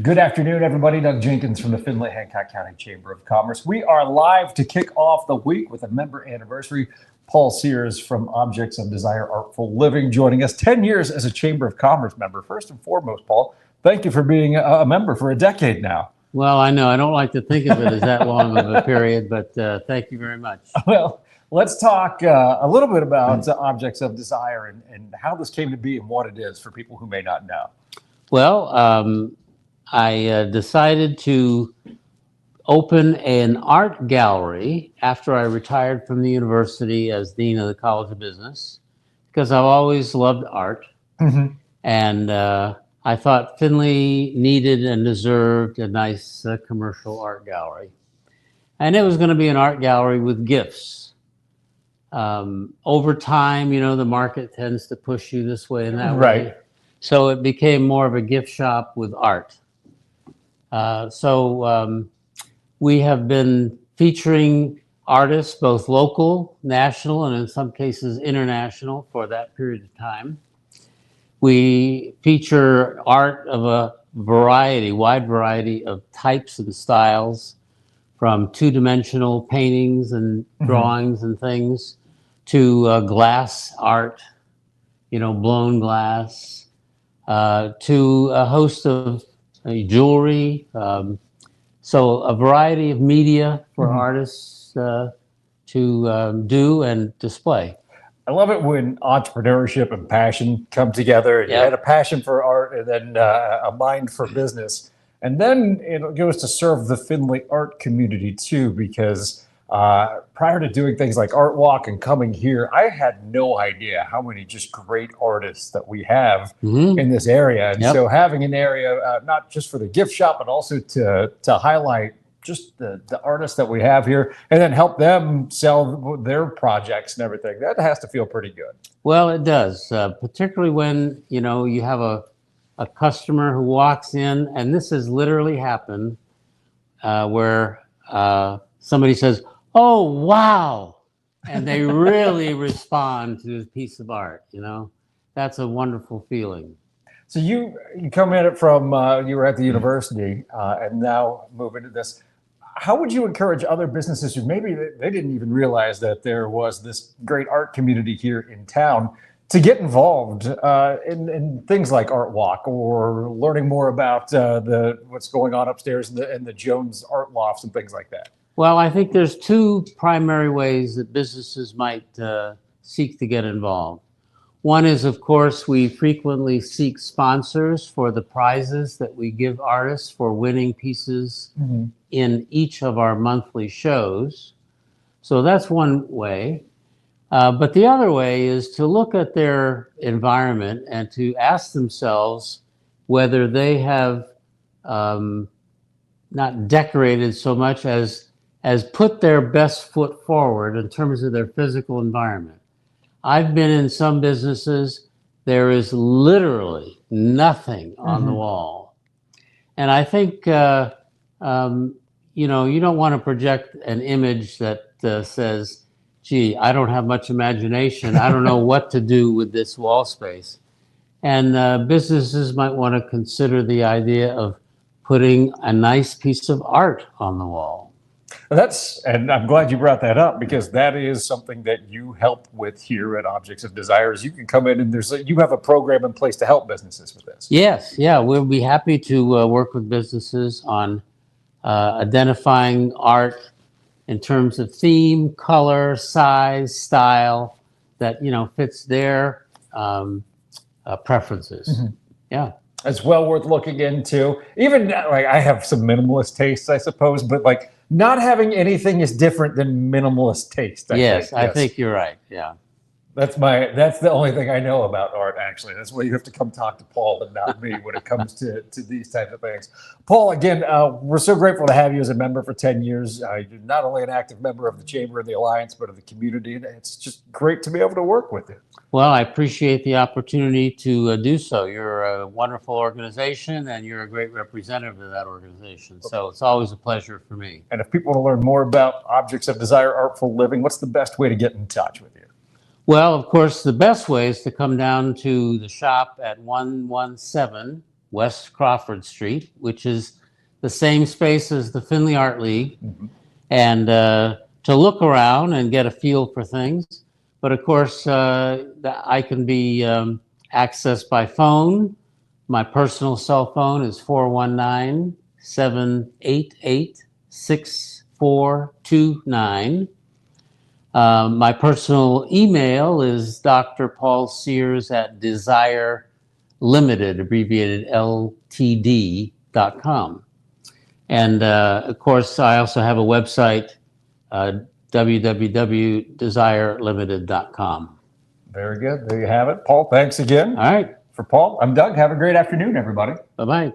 Good afternoon, everybody. Doug Jenkins from the Findlay Hancock County Chamber of Commerce. We are live to kick off the week with a member anniversary. Paul Sears from Objects of Desire Artful Living joining us. 10 years as a Chamber of Commerce member. First and foremost, Paul, thank you for being a member for a decade now. Well, I know I don't like to think of it as that long of a period, but thank you very much. Well, let's talk a little bit about Objects of Desire and how this came to be and what it is for people who may not know. Well, I decided to open an art gallery after I retired from the university as dean of the College of Business, because I've always loved art. Mm-hmm. And I thought Findlay needed and deserved a nice commercial art gallery. And it was going to be an art gallery with gifts. Over time, you know, the market tends to push you this way and that way. So it became more of a gift shop with art. So we have been featuring artists, both local, national, and in some cases international for that period of time. We feature art of a wide variety of types and styles, from two-dimensional paintings and drawings and things to glass art, you know, blown glass, to a host of jewelry. So a variety of media for artists to do and display. I love it when entrepreneurship and passion come together. And you had a passion for art and then a mind for business. And then it goes to serve the Findlay art community too, because prior to doing things like Art Walk and coming here, I had no idea how many just great artists that we have in this area. And so having an area, not just for the gift shop, but also to highlight just the artists that we have here and then help them sell their projects and everything, that has to feel pretty good. Well, it does, particularly when, you know, you have a customer who walks in, and this has literally happened, where somebody says, "Oh, wow," and they really respond to this piece of art. You know, that's a wonderful feeling. So you come at it from, you were at the university and now move into this. How would you encourage other businesses who maybe they didn't even realize that there was this great art community here in town to get involved in things like Art Walk or learning more about what's going on upstairs in the Jones art lofts and things like that? Well, I think there's two primary ways that businesses might seek to get involved. One is, of course, we frequently seek sponsors for the prizes that we give artists for winning pieces in each of our monthly shows. So that's one way. But the other way is to look at their environment and to ask themselves whether they have not decorated so much as put their best foot forward in terms of their physical environment. I've been in some businesses, there is literally nothing on the wall. And I think, you know, you don't want to project an image that says, gee, I don't have much imagination. I don't know what to do with this wall space. And businesses might want to consider the idea of putting a nice piece of art on the wall. And I'm glad you brought that up, because that is something that you help with here at Objects of Desire. You can come in and you have a program in place to help businesses with this. Yes, yeah, we'll be happy to work with businesses on identifying art in terms of theme, color, size, style that, you know, fits their preferences. Yeah. It's well worth looking into. Even like I have some minimalist tastes, I suppose, but like not having anything is different than minimalist taste. I think you're right. Yeah. That's the only thing I know about art, actually. That's why you have to come talk to Paul and not me when it comes to these types of things. Paul, again, we're so grateful to have you as a member for 10 years. You're not only an active member of the Chamber and the Alliance, but of the community. And it's just great to be able to work with you. Well, I appreciate the opportunity to do so. You're a wonderful organization, and you're a great representative of that organization. So it's always a pleasure for me. And if people want to learn more about Objects of Desire Artful Living, what's the best way to get in touch with you? Well, of course, the best way is to come down to the shop at 117 West Crawford Street, which is the same space as the Findlay Art League, and to look around and get a feel for things. But of course, I can be accessed by phone. My personal cell phone is 419-788-6429. My personal email is Dr. Paul Sears at Desire Limited, abbreviated LTD.com. And of course, I also have a website, www.desirelimited.com. Very good. There you have it. Paul, thanks again. All right. For Paul, I'm Doug. Have a great afternoon, everybody. Bye-bye.